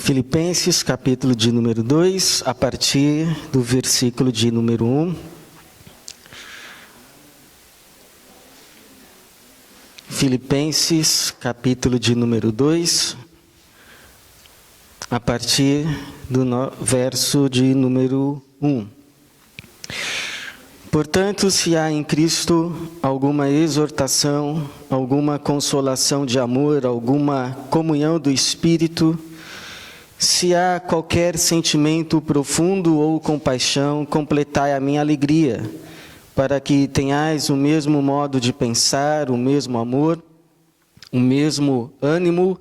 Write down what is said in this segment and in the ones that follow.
Filipenses, capítulo de número 2, a partir do versículo de número 1. Filipenses, capítulo de número 2, a partir do verso de número 1. Portanto, se há em Cristo alguma exortação, alguma consolação de amor, alguma comunhão do Espírito, se há qualquer sentimento profundo ou compaixão, completai a minha alegria, para que tenhais o mesmo modo de pensar, o mesmo amor, o mesmo ânimo,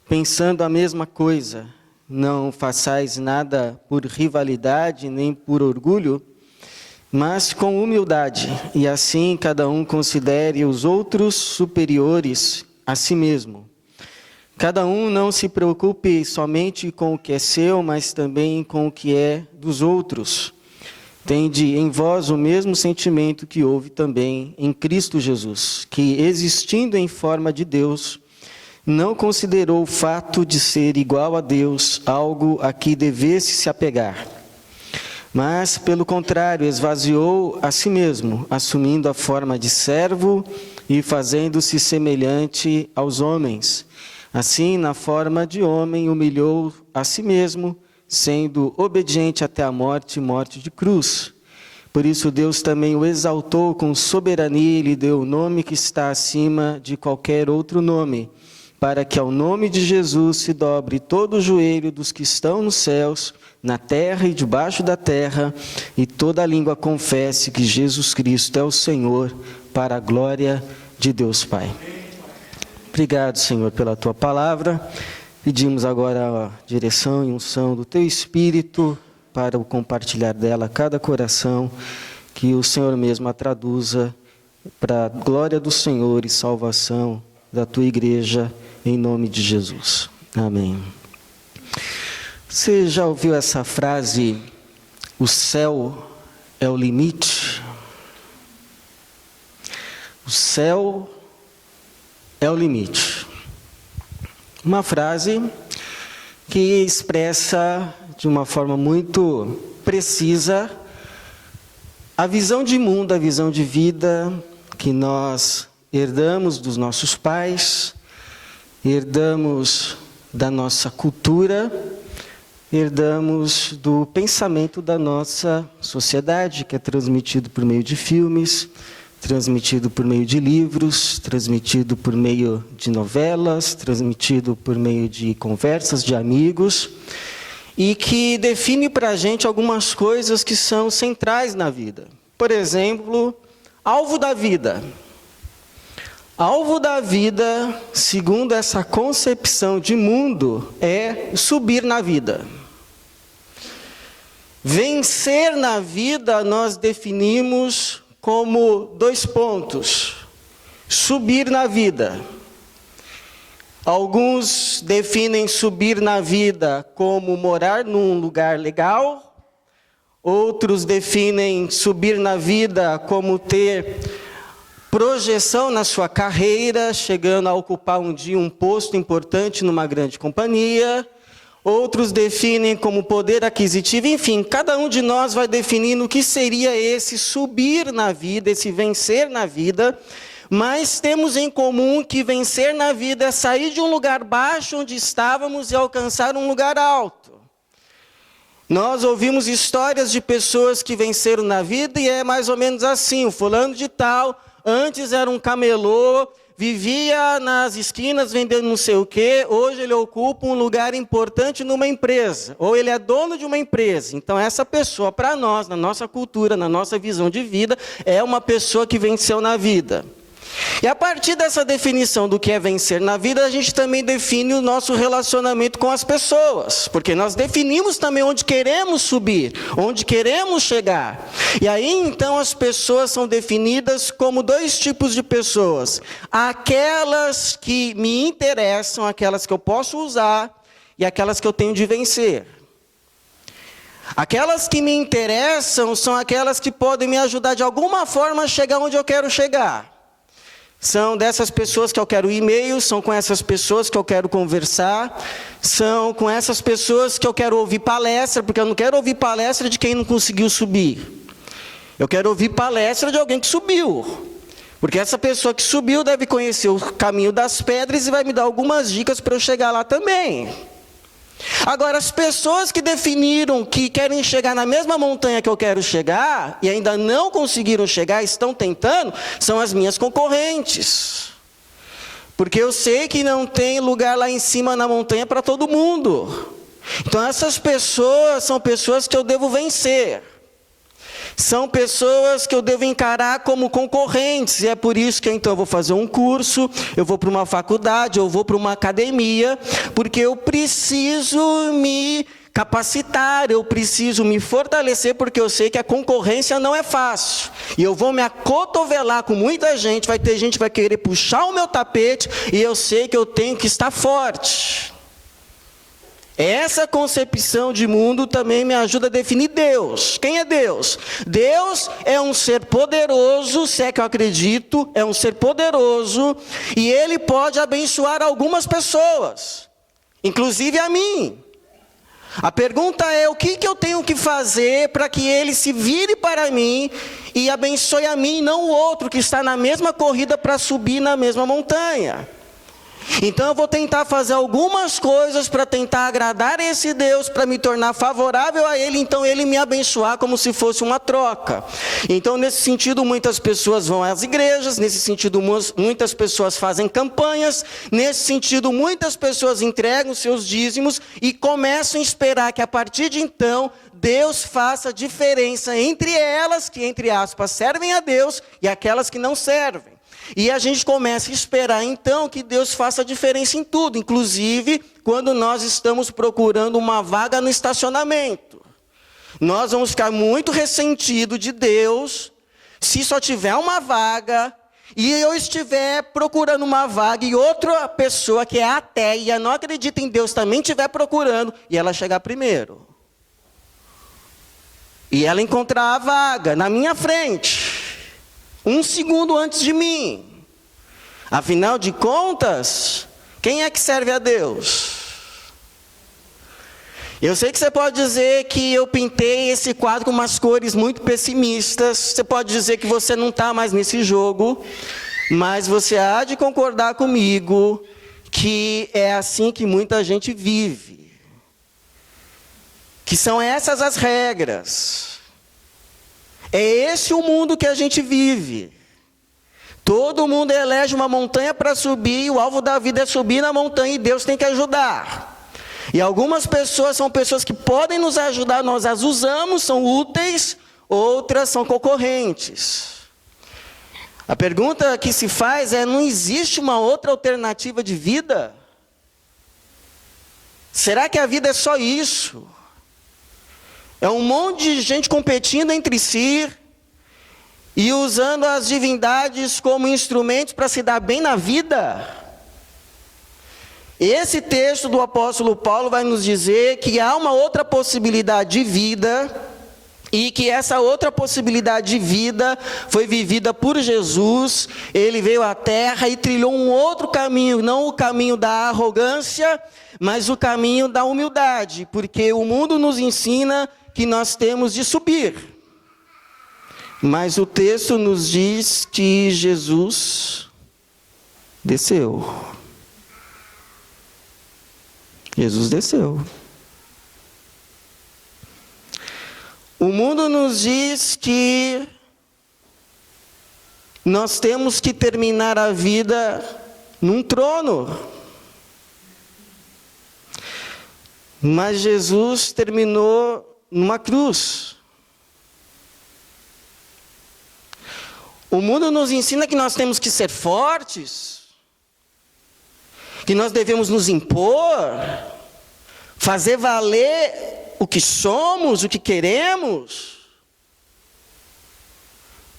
pensando a mesma coisa. Não façais nada por rivalidade nem por orgulho, mas com humildade, e assim cada um considere os outros superiores a si mesmo. Cada um não se preocupe somente com o que é seu, mas também com o que é dos outros. Tende em vós o mesmo sentimento que houve também em Cristo Jesus, que, existindo em forma de Deus, não considerou o fato de ser igual a Deus algo a que devesse se apegar. Mas, pelo contrário, esvaziou a si mesmo, assumindo a forma de servo e fazendo-se semelhante aos homens. Assim, na forma de homem, humilhou a si mesmo, sendo obediente até a morte, morte de cruz. Por isso Deus também o exaltou com soberania e lhe deu o nome que está acima de qualquer outro nome, para que ao nome de Jesus se dobre todo o joelho dos que estão nos céus, na terra e debaixo da terra, e toda língua confesse que Jesus Cristo é o Senhor, para a glória de Deus Pai. Obrigado, Senhor, pela Tua palavra. Pedimos agora a direção e unção do Teu Espírito para o compartilhar dela a cada coração, que o Senhor mesmo a traduza para a glória do Senhor e salvação da Tua igreja, em nome de Jesus. Amém. Você já ouviu essa frase, o céu é o limite? O céu é o limite. Uma frase que expressa de uma forma muito precisa a visão de mundo, a visão de vida que nós herdamos dos nossos pais, herdamos da nossa cultura, herdamos do pensamento da nossa sociedade, que é transmitido por meio de filmes, transmitido por meio de livros, transmitido por meio de novelas, transmitido por meio de conversas de amigos, e que define para a gente algumas coisas que são centrais na vida. Por exemplo, alvo da vida. Alvo da vida, segundo essa concepção de mundo, é subir na vida. Vencer na vida nós definimos como 2 pontos. Subir na vida. Alguns definem subir na vida como morar num lugar legal. Outros definem subir na vida como ter projeção na sua carreira, chegando a ocupar um dia um posto importante numa grande companhia. Outros definem como poder aquisitivo. Enfim, cada um de nós vai definindo o que seria esse subir na vida, esse vencer na vida. Mas temos em comum que vencer na vida é sair de um lugar baixo onde estávamos e alcançar um lugar alto. Nós ouvimos histórias de pessoas que venceram na vida e é mais ou menos assim: o fulano de tal, antes era um camelô, vivia nas esquinas vendendo não sei o quê, hoje ele ocupa um lugar importante numa empresa, ou ele é dono de uma empresa. Então essa pessoa, para nós, na nossa cultura, na nossa visão de vida, é uma pessoa que venceu na vida. E a partir dessa definição do que é vencer na vida, a gente também define o nosso relacionamento com as pessoas, porque nós definimos também onde queremos subir, onde queremos chegar. E aí então as pessoas são definidas como 2 tipos de pessoas: aquelas que me interessam, aquelas que eu posso usar, e aquelas que eu tenho de vencer. Aquelas que me interessam são aquelas que podem me ajudar de alguma forma a chegar onde eu quero chegar. São dessas pessoas que eu quero e-mail, são com essas pessoas que eu quero conversar, são com essas pessoas que eu quero ouvir palestra, porque eu não quero ouvir palestra de quem não conseguiu subir. Eu quero ouvir palestra de alguém que subiu. Porque essa pessoa que subiu deve conhecer o caminho das pedras e vai me dar algumas dicas para eu chegar lá também. Agora, as pessoas que definiram que querem chegar na mesma montanha que eu quero chegar, e ainda não conseguiram chegar, estão tentando, são as minhas concorrentes. Porque eu sei que não tem lugar lá em cima na montanha para todo mundo. Então essas pessoas são pessoas que eu devo vencer. São pessoas que eu devo encarar como concorrentes, e é por isso que então eu vou fazer um curso, eu vou para uma faculdade, eu vou para uma academia, porque eu preciso me capacitar, eu preciso me fortalecer, porque eu sei que a concorrência não é fácil. E eu vou me acotovelar com muita gente, vai ter gente que vai querer puxar o meu tapete, e eu sei que eu tenho que estar forte. Essa concepção de mundo também me ajuda a definir Deus. Quem é Deus? Deus é um ser poderoso, se é que eu acredito, é um ser poderoso, e Ele pode abençoar algumas pessoas, inclusive a mim. A pergunta é, o que eu tenho que fazer para que Ele se vire para mim e abençoe a mim, e não o outro que está na mesma corrida para subir na mesma montanha? Então eu vou tentar fazer algumas coisas para tentar agradar esse Deus, para me tornar favorável a Ele, então Ele me abençoar como se fosse uma troca. Então nesse sentido muitas pessoas vão às igrejas, nesse sentido muitas pessoas fazem campanhas, nesse sentido muitas pessoas entregam seus dízimos e começam a esperar que a partir de então Deus faça diferença entre elas, que entre aspas servem a Deus, e aquelas que não servem. E a gente começa a esperar então que Deus faça diferença em tudo, inclusive quando nós estamos procurando uma vaga no estacionamento. Nós vamos ficar muito ressentidos de Deus se só tiver uma vaga e eu estiver procurando uma vaga e outra pessoa que é ateia, não acredita em Deus, também estiver procurando e ela chegar primeiro. E ela encontrar a vaga na minha frente. 1 segundo antes de mim. Afinal de contas, quem é que serve a Deus? Eu sei que você pode dizer que eu pintei esse quadro com umas cores muito pessimistas. Você pode dizer que você não está mais nesse jogo. Mas você há de concordar comigo que é assim que muita gente vive. Que são essas as regras. É esse o mundo que a gente vive. Todo mundo elege uma montanha para subir, e o alvo da vida é subir na montanha, e Deus tem que ajudar. E algumas pessoas são pessoas que podem nos ajudar, nós as usamos, são úteis, outras são concorrentes. A pergunta que se faz é, não existe uma outra alternativa de vida? Será que a vida é só isso? É um monte de gente competindo entre si e usando as divindades como instrumentos para se dar bem na vida. Esse texto do apóstolo Paulo vai nos dizer que há uma outra possibilidade de vida e que essa outra possibilidade de vida foi vivida por Jesus. Ele veio à terra e trilhou um outro caminho, não o caminho da arrogância, mas o caminho da humildade, porque o mundo nos ensina que nós temos de subir. Mas o texto nos diz que Jesus desceu. Jesus desceu. O mundo nos diz que nós temos que terminar a vida num trono. Mas Jesus terminou numa cruz. O mundo nos ensina que nós temos que ser fortes, que nós devemos nos impor, fazer valer o que somos, o que queremos.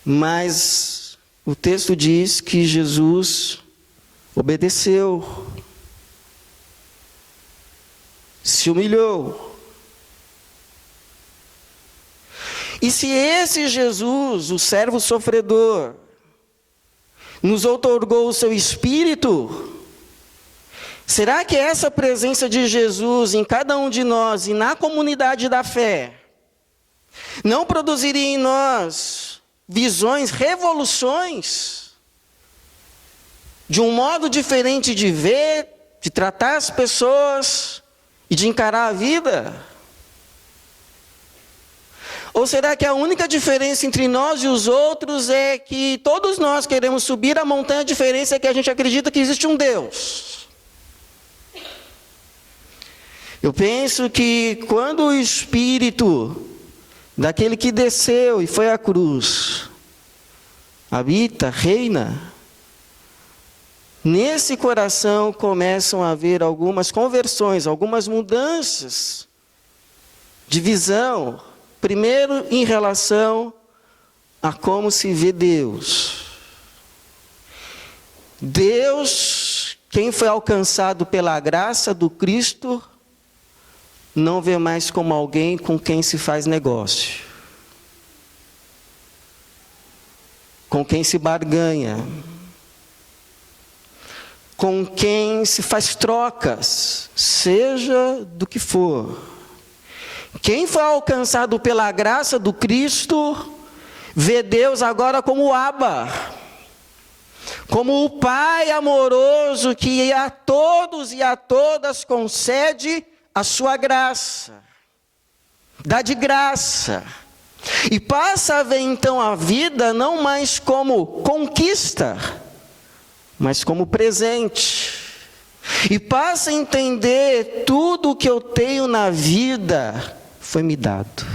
Mas o texto diz que Jesus obedeceu, se humilhou. E se esse Jesus, o servo sofredor, nos outorgou o seu Espírito, será que essa presença de Jesus em cada um de nós e na comunidade da fé não produziria em nós visões, revoluções, de um modo diferente de ver, de tratar as pessoas e de encarar a vida? Ou será que a única diferença entre nós e os outros é que todos nós queremos subir a montanha, a diferença é que a gente acredita que existe um Deus? Eu penso que quando o Espírito daquele que desceu e foi à cruz habita, reina, nesse coração começam a haver algumas conversões, algumas mudanças de visão. Primeiro, em relação a como se vê Deus. Deus, quem foi alcançado pela graça do Cristo, não vê mais como alguém com quem se faz negócio, com quem se barganha, com quem se faz trocas, seja do que for. Quem foi alcançado pela graça do Cristo, vê Deus agora como Abba, como o Pai amoroso que a todos e a todas concede a sua graça, dá de graça, e passa a ver então a vida não mais como conquista, mas como presente, e passa a entender tudo o que eu tenho na vida foi me dado.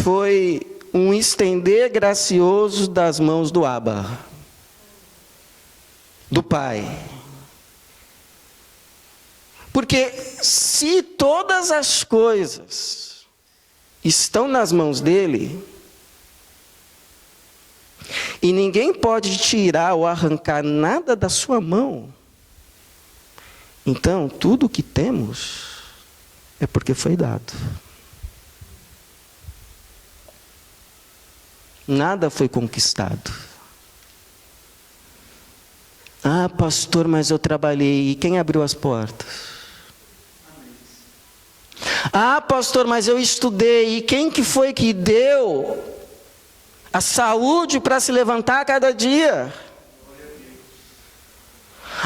Foi um estender gracioso das mãos do Abba, do Pai. Porque se todas as coisas estão nas mãos dele, e ninguém pode tirar ou arrancar nada da sua mão, então tudo o que temos é porque foi dado. Nada foi conquistado. Ah, pastor, mas eu trabalhei. E quem abriu as portas? Ah, pastor, mas eu estudei. E quem que foi que deu a saúde para se levantar a cada dia?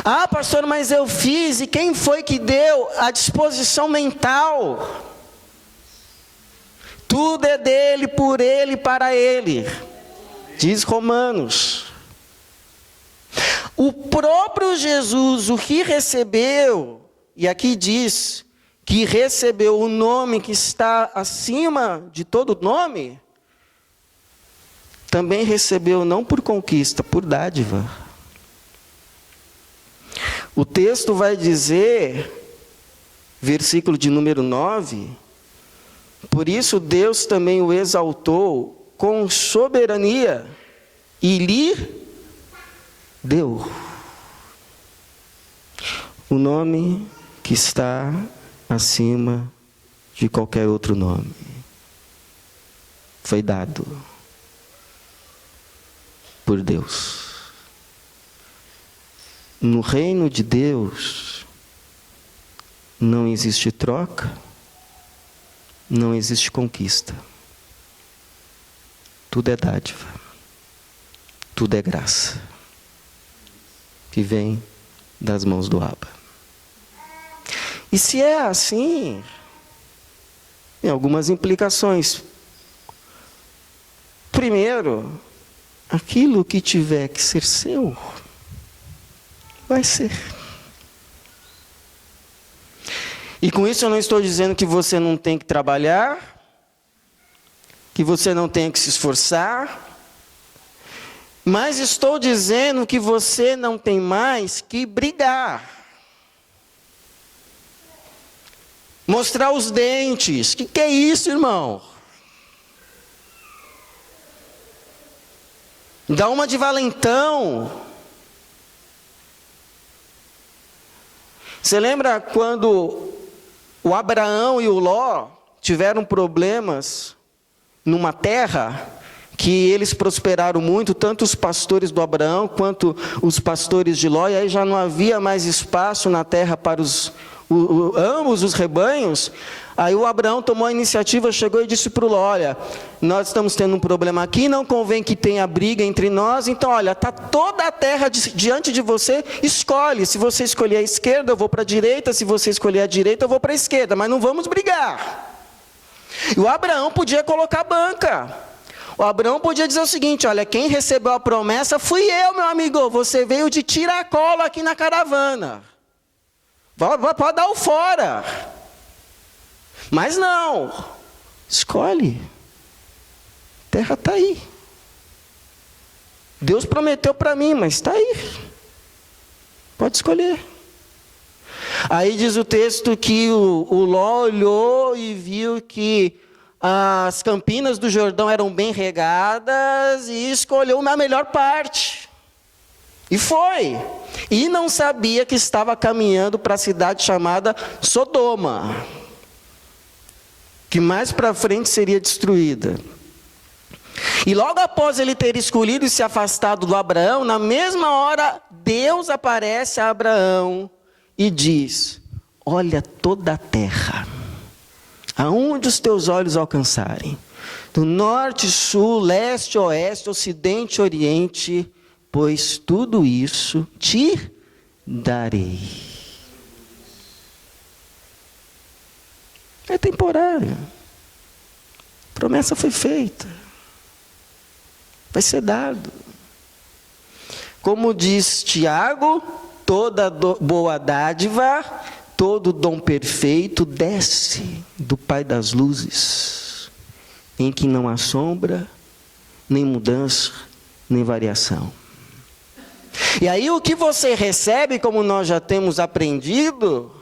Ah, pastor, mas eu fiz. E quem foi que deu a disposição mental? Tudo é dele, por ele, para ele. Diz Romanos. O próprio Jesus, o que recebeu, e aqui diz que recebeu o nome que está acima de todo nome, também recebeu não por conquista, por dádiva. O texto vai dizer, versículo de número 9, por isso Deus também o exaltou com soberania e lhe deu o nome que está acima de qualquer outro nome. Foi dado por Deus. No reino de Deus não existe troca, não existe conquista. Tudo é dádiva, tudo é graça, que vem das mãos do Abba. E se é assim, tem algumas implicações. Primeiro, aquilo que tiver que ser seu, vai ser. E com isso eu não estou dizendo que você não tem que trabalhar, que você não tem que se esforçar, mas estou dizendo que você não tem mais que brigar. Mostrar os dentes. Que é isso, irmão? Dá uma de valentão. Você lembra quando o Abraão e o Ló tiveram problemas numa terra? que eles prosperaram muito, tanto os pastores do Abraão quanto os pastores de Ló, e aí já não havia mais espaço na terra para ambos os rebanhos. Aí o Abraão tomou a iniciativa, chegou e disse para o Ló: olha, nós estamos tendo um problema aqui, não convém que tenha briga entre nós, então olha, está toda a terra diante de você, escolhe, se você escolher a esquerda eu vou para a direita, se você escolher a direita eu vou para a esquerda, mas não vamos brigar. E o Abraão podia colocar banca, o Abraão podia dizer o seguinte: olha, quem recebeu a promessa fui eu, meu amigo, você veio de tiracolo aqui na caravana, pode dar o fora. Mas não, escolhe, a terra está aí, Deus prometeu para mim, mas está aí, pode escolher. Aí diz o texto que o Ló olhou e viu que as campinas do Jordão eram bem regadas e escolheu a melhor parte. E foi. E não sabia que estava caminhando para a cidade chamada Sodoma, que mais para frente seria destruída. E logo após ele ter escolhido e se afastado do Abraão, na mesma hora Deus aparece a Abraão e diz: olha toda a terra, aonde os teus olhos alcançarem, do norte, sul, leste, oeste, ocidente, oriente, pois tudo isso te darei. É temporário. A promessa foi feita. Vai ser dado. Como diz Tiago, toda boa dádiva, todo dom perfeito desce do Pai das luzes, em que não há sombra, nem mudança, nem variação. E aí o que você recebe, como nós já temos aprendido,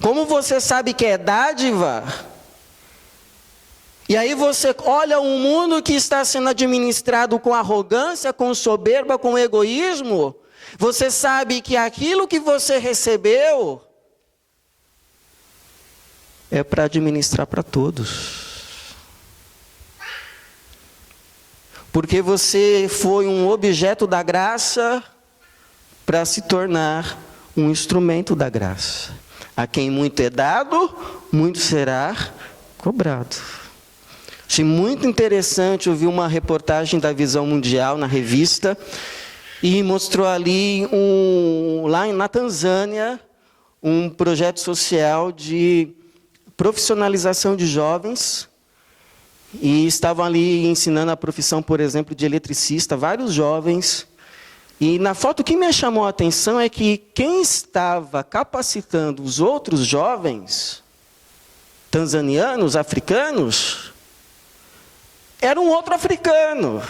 como você sabe que é dádiva, e aí você olha um mundo que está sendo administrado com arrogância, com soberba, com egoísmo, você sabe que aquilo que você recebeu é para administrar para todos. Porque você foi um objeto da graça para se tornar um instrumento da graça. A quem muito é dado, muito será cobrado. Achei muito interessante ouvir uma reportagem da Visão Mundial na revista, e mostrou ali, lá na Tanzânia, um projeto social de profissionalização de jovens, e estavam ali ensinando a profissão, por exemplo, de eletricista, vários jovens. E na foto, o que me chamou a atenção é que quem estava capacitando os outros jovens, tanzanianos, africanos, era um outro africano,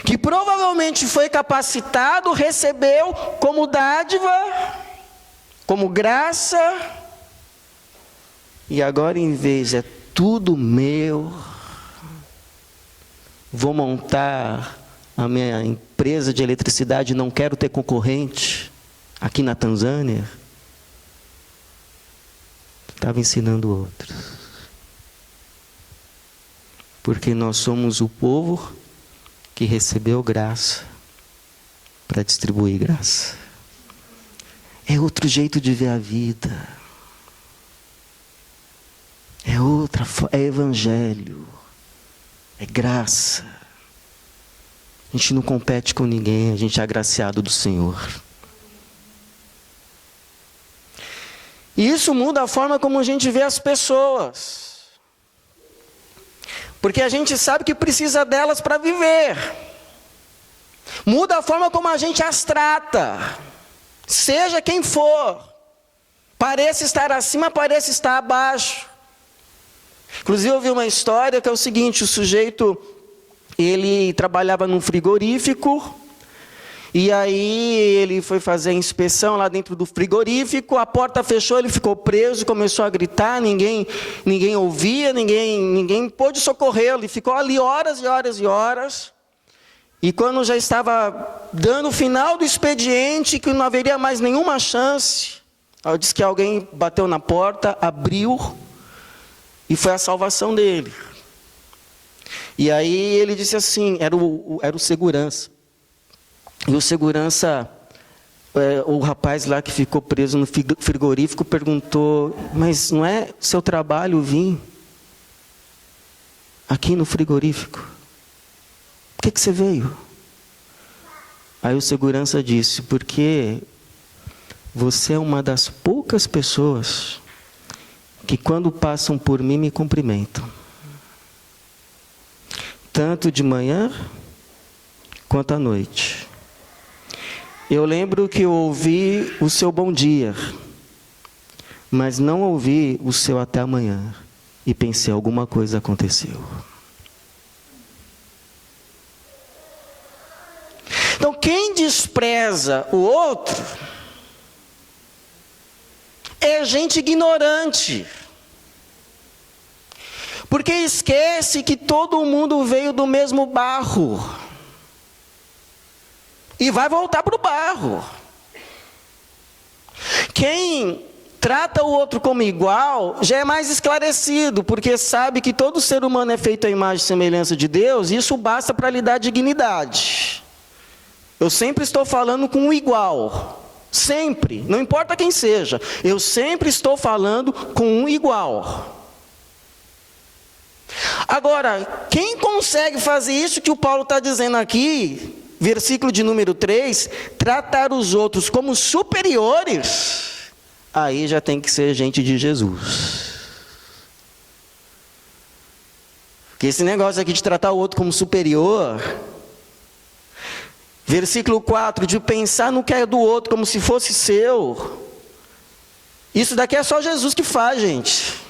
que provavelmente foi capacitado, recebeu como dádiva, como graça, e agora, em vez, é tudo meu, vou montar a minha empresa de eletricidade, não quero ter concorrente aqui na Tanzânia. Estava ensinando outros. Porque nós somos o povo que recebeu graça para distribuir graça. É outro jeito de ver a vida. É evangelho. É graça. A gente não compete com ninguém, a gente é agraciado do Senhor. E isso muda a forma como a gente vê as pessoas. Porque a gente sabe que precisa delas para viver. Muda a forma como a gente as trata. Seja quem for. Pareça estar acima, pareça estar abaixo. Inclusive eu vi uma história que é o seguinte: o sujeito, ele trabalhava num frigorífico, e aí ele foi fazer a inspeção lá dentro do frigorífico, a porta fechou, ele ficou preso, começou a gritar, ninguém ouvia, ninguém pôde socorrê-lo, ele ficou ali horas e horas e horas, e quando já estava dando o final do expediente, que não haveria mais nenhuma chance, disse que alguém bateu na porta, abriu, E foi a salvação dele. E aí ele disse assim, era o segurança. E o segurança, o rapaz lá que ficou preso no frigorífico perguntou, mas não é seu trabalho vir aqui no frigorífico? Por que você veio? Aí o segurança disse, porque você é uma das poucas pessoas que quando passam por mim me cumprimentam. Tanto de manhã quanto à noite. Eu lembro que eu ouvi o seu bom dia, mas não ouvi o seu até amanhã. E pensei, alguma coisa aconteceu. Então, quem despreza o outro é gente ignorante. Porque esquece que todo mundo veio do mesmo barro. E vai voltar para o barro. Quem trata o outro como igual já é mais esclarecido, porque sabe que todo ser humano é feito à imagem e semelhança de Deus, e isso basta para lhe dar dignidade. Eu sempre estou falando com um igual. Sempre. Não importa quem seja. Eu sempre estou falando com um igual. Agora, quem consegue fazer isso que o Paulo está dizendo aqui, versículo de número 3, tratar os outros como superiores, aí já tem que ser gente de Jesus. Porque esse negócio aqui de tratar o outro como superior, versículo 4, de pensar no que é do outro como se fosse seu, isso daqui é só Jesus que faz, gente.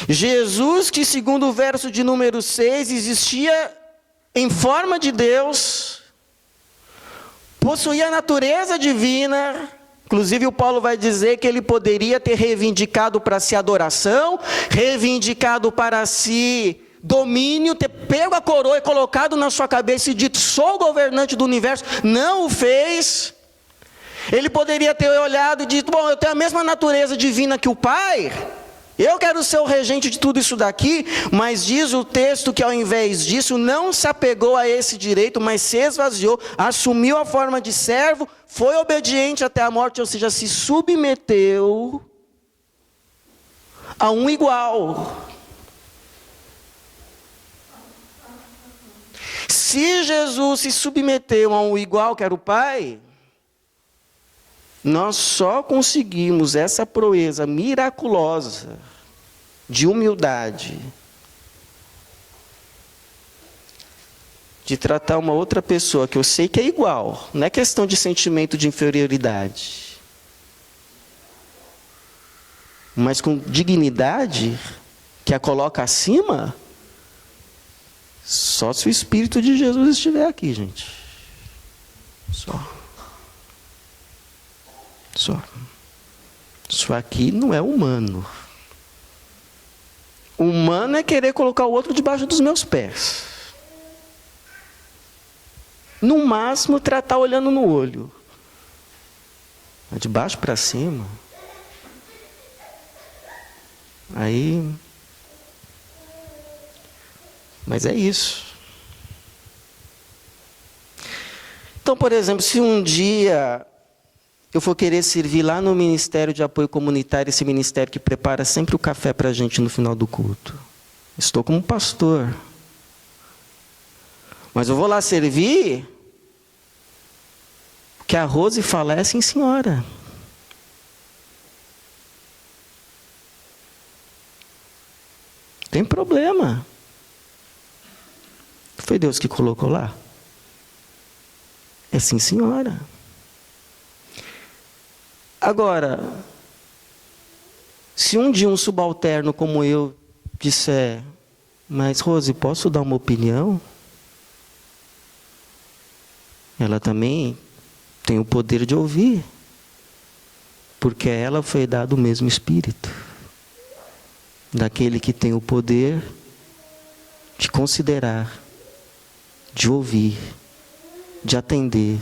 Jesus, que segundo o verso de número 6, existia em forma de Deus, possuía a natureza divina, inclusive o Paulo vai dizer que ele poderia ter reivindicado para si adoração, reivindicado para si domínio, ter pego a coroa e colocado na sua cabeça e dito, sou o governante do universo, não o fez. Ele poderia ter olhado e dito, bom, eu tenho a mesma natureza divina que o Pai, eu quero ser o regente de tudo isso daqui, mas diz o texto que ao invés disso, não se apegou a esse direito, mas se esvaziou, assumiu a forma de servo, foi obediente até a morte, ou seja, se submeteu a um igual. Se Jesus se submeteu a um igual que era o Pai, nós só conseguimos essa proeza miraculosa de humildade, de tratar uma outra pessoa que eu sei que é igual, não é questão de sentimento de inferioridade, mas com dignidade, que a coloca acima, só se o Espírito de Jesus estiver aqui, gente. Só. Isso aqui não é humano. Humano é querer colocar o outro debaixo dos meus pés. No máximo, tratar olhando no olho. Mas de baixo para cima. Aí. Mas é isso. Então, por exemplo, se um dia eu for querer servir lá no Ministério de Apoio Comunitário, esse ministério que prepara sempre o café para a gente no final do culto. Estou como pastor. Mas eu vou lá servir, porque a Rose fala, é sim, senhora. Tem problema. Foi Deus que colocou lá? É sim, senhora. Agora, se um dia um subalterno como eu disser, mas Rose, posso dar uma opinião? Ela também tem o poder de ouvir, porque a ela foi dado o mesmo Espírito, daquele que tem o poder de considerar, de ouvir, de atender,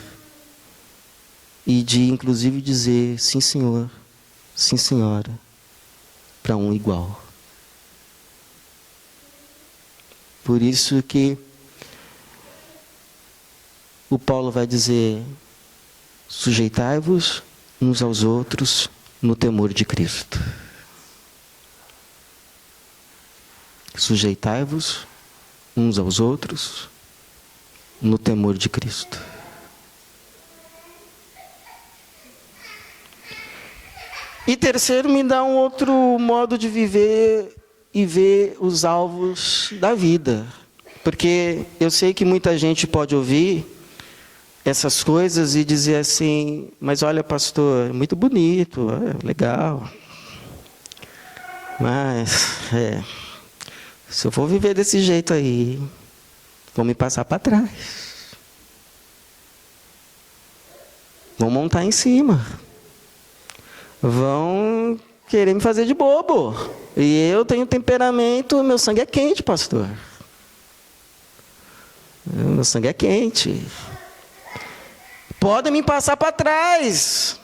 e de inclusive dizer, sim senhor, sim senhora, para um igual. Por isso que o Paulo vai dizer: sujeitai-vos uns aos outros no temor de Cristo. Sujeitai-vos uns aos outros no temor de Cristo. E terceiro, me dá um outro modo de viver e ver os alvos da vida. Porque eu sei que muita gente pode ouvir essas coisas e dizer assim: mas olha, pastor, é muito bonito, é legal. Mas, se eu for viver desse jeito aí, vão me passar para trás. Vão montar em cima. Vão querer me fazer de bobo. E eu tenho temperamento, meu sangue é quente, pastor. Meu sangue é quente. Podem me passar para trás.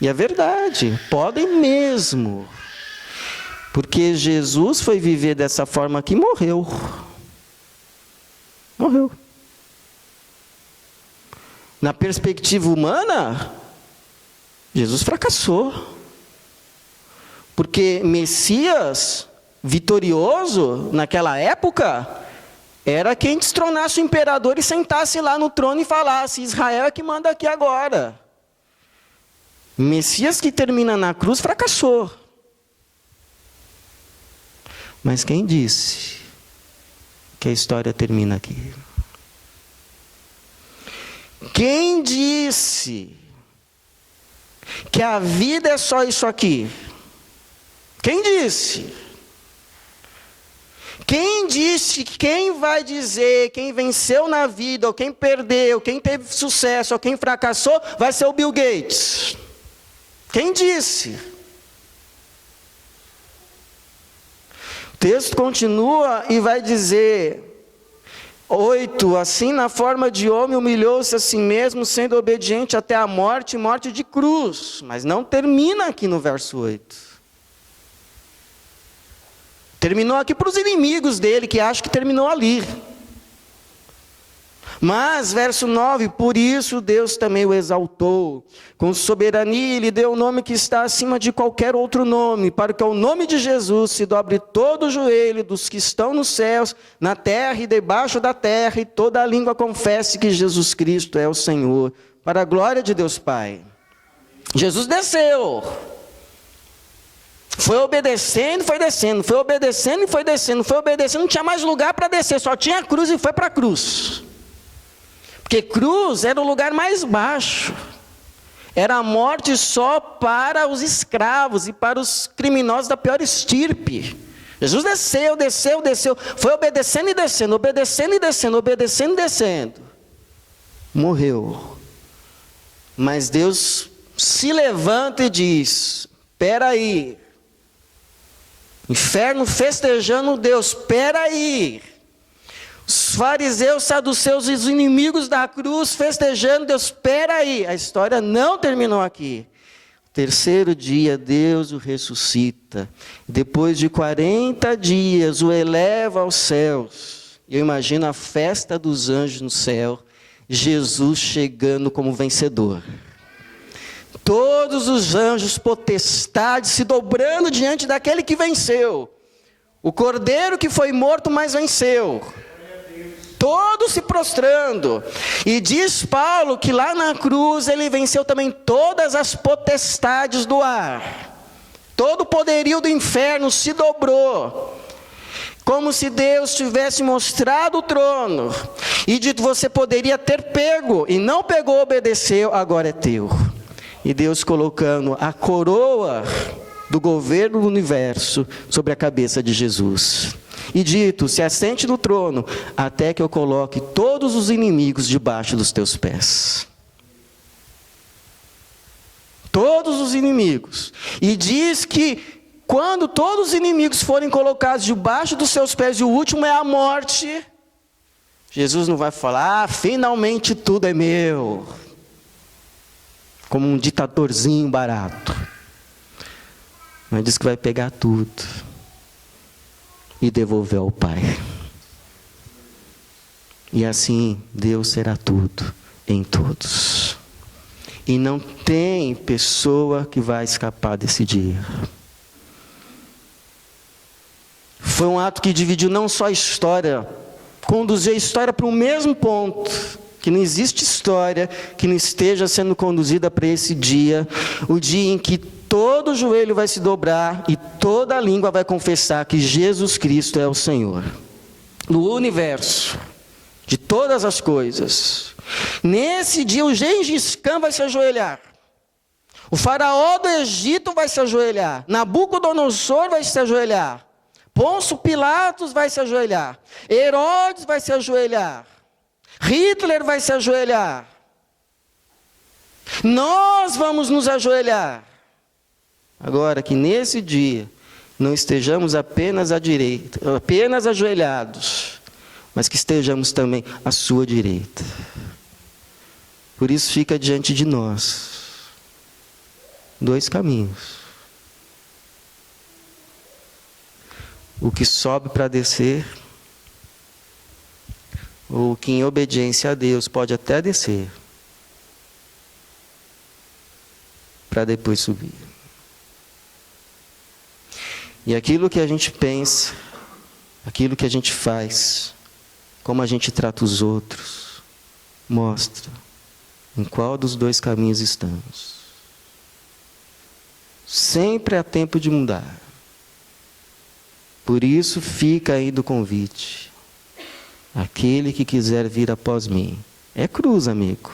E é verdade, podem mesmo. Porque Jesus foi viver dessa forma aqui e morreu. Morreu. Na perspectiva humana, Jesus fracassou. Porque Messias vitorioso, naquela época, era quem destronasse o imperador e sentasse lá no trono e falasse: Israel é que manda aqui agora. Messias que termina na cruz fracassou. Mas quem disse que a história termina aqui? Quem disse que a vida é só isso aqui? Quem disse? Quem disse, quem vai dizer, quem venceu na vida, ou quem perdeu, quem teve sucesso, ou quem fracassou, vai ser o Bill Gates? Quem disse? O texto continua e vai dizer, 8, assim na forma de homem humilhou-se a si mesmo, sendo obediente até a morte, morte de cruz. Mas não termina aqui no verso 8. Terminou aqui para os inimigos dele, que acham que terminou ali. Mas, verso 9, por isso Deus também o exaltou. Com soberania lhe deu o nome que está acima de qualquer outro nome, para que ao nome de Jesus se dobre todo o joelho dos que estão nos céus, na terra e debaixo da terra, e toda a língua confesse que Jesus Cristo é o Senhor, para a glória de Deus Pai. Jesus desceu. Foi obedecendo, foi descendo, foi obedecendo e foi descendo, foi obedecendo, não tinha mais lugar para descer, só tinha a cruz e foi para a cruz. Porque cruz era o lugar mais baixo. Era a morte só para os escravos e para os criminosos da pior estirpe. Jesus desceu, desceu, desceu, foi obedecendo e descendo, obedecendo e descendo, obedecendo e descendo. Morreu. Mas Deus se levanta e diz: espera aí. Inferno festejando Deus, espera aí. Os fariseus, saduceus e os inimigos da cruz festejando Deus, espera aí. A história não terminou aqui. Terceiro dia, Deus o ressuscita. Depois de 40 dias, o eleva aos céus. Eu imagino a festa dos anjos no céu. Jesus chegando como vencedor. Todos os anjos, potestades, se dobrando diante daquele que venceu. O cordeiro que foi morto, mas venceu. Todos se prostrando. E diz Paulo que lá na cruz ele venceu também todas as potestades do ar. Todo o poderio do inferno se dobrou. Como se Deus tivesse mostrado o trono. E dito: você poderia ter pego, e não pegou, obedeceu, agora é teu. E Deus colocando a coroa do governo do universo sobre a cabeça de Jesus. E dito: se assente no trono, até que eu coloque todos os inimigos debaixo dos teus pés. Todos os inimigos. E diz que quando todos os inimigos forem colocados debaixo dos seus pés, e o último é a morte, Jesus não vai falar: ah, finalmente tudo é meu. Como um ditadorzinho barato. Mas diz que vai pegar tudo e devolver ao Pai. E assim Deus será tudo em todos. E não tem pessoa que vai escapar desse dia. Foi um ato que dividiu não só a história, conduziu a história para o mesmo ponto. Que não existe história que não esteja sendo conduzida para esse dia, o dia em que todo joelho vai se dobrar e toda língua vai confessar que Jesus Cristo é o Senhor. No universo, de todas as coisas. Nesse dia o Gengis Khan vai se ajoelhar. O faraó do Egito vai se ajoelhar. Nabucodonosor vai se ajoelhar. Pôncio Pilatos vai se ajoelhar. Herodes vai se ajoelhar. Hitler vai se ajoelhar. Nós vamos nos ajoelhar. Agora que nesse dia não estejamos apenas à direita, apenas ajoelhados, mas que estejamos também à sua direita. Por isso fica diante de nós dois caminhos. O que sobe para descer, ou o que em obediência a Deus pode até descer, para depois subir. E aquilo que a gente pensa, aquilo que a gente faz, como a gente trata os outros, mostra em qual dos dois caminhos estamos. Sempre há tempo de mudar. Por isso fica ainda o convite. Aquele que quiser vir após mim. É cruz, amigo.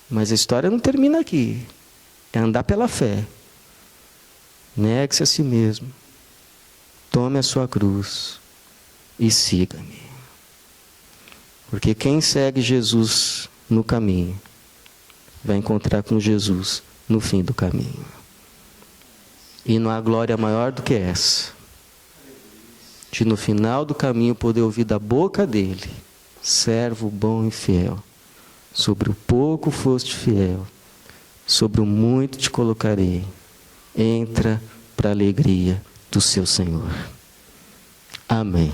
Mas a história não termina aqui. É andar pela fé. Negue-se a si mesmo. Tome a sua cruz e siga-me. Porque quem segue Jesus no caminho, vai encontrar com Jesus no fim do caminho. E não há glória maior do que essa. De no final do caminho poder ouvir da boca dele: servo bom e fiel, sobre o pouco foste fiel, sobre o muito te colocarei, entra para a alegria do seu Senhor. Amém.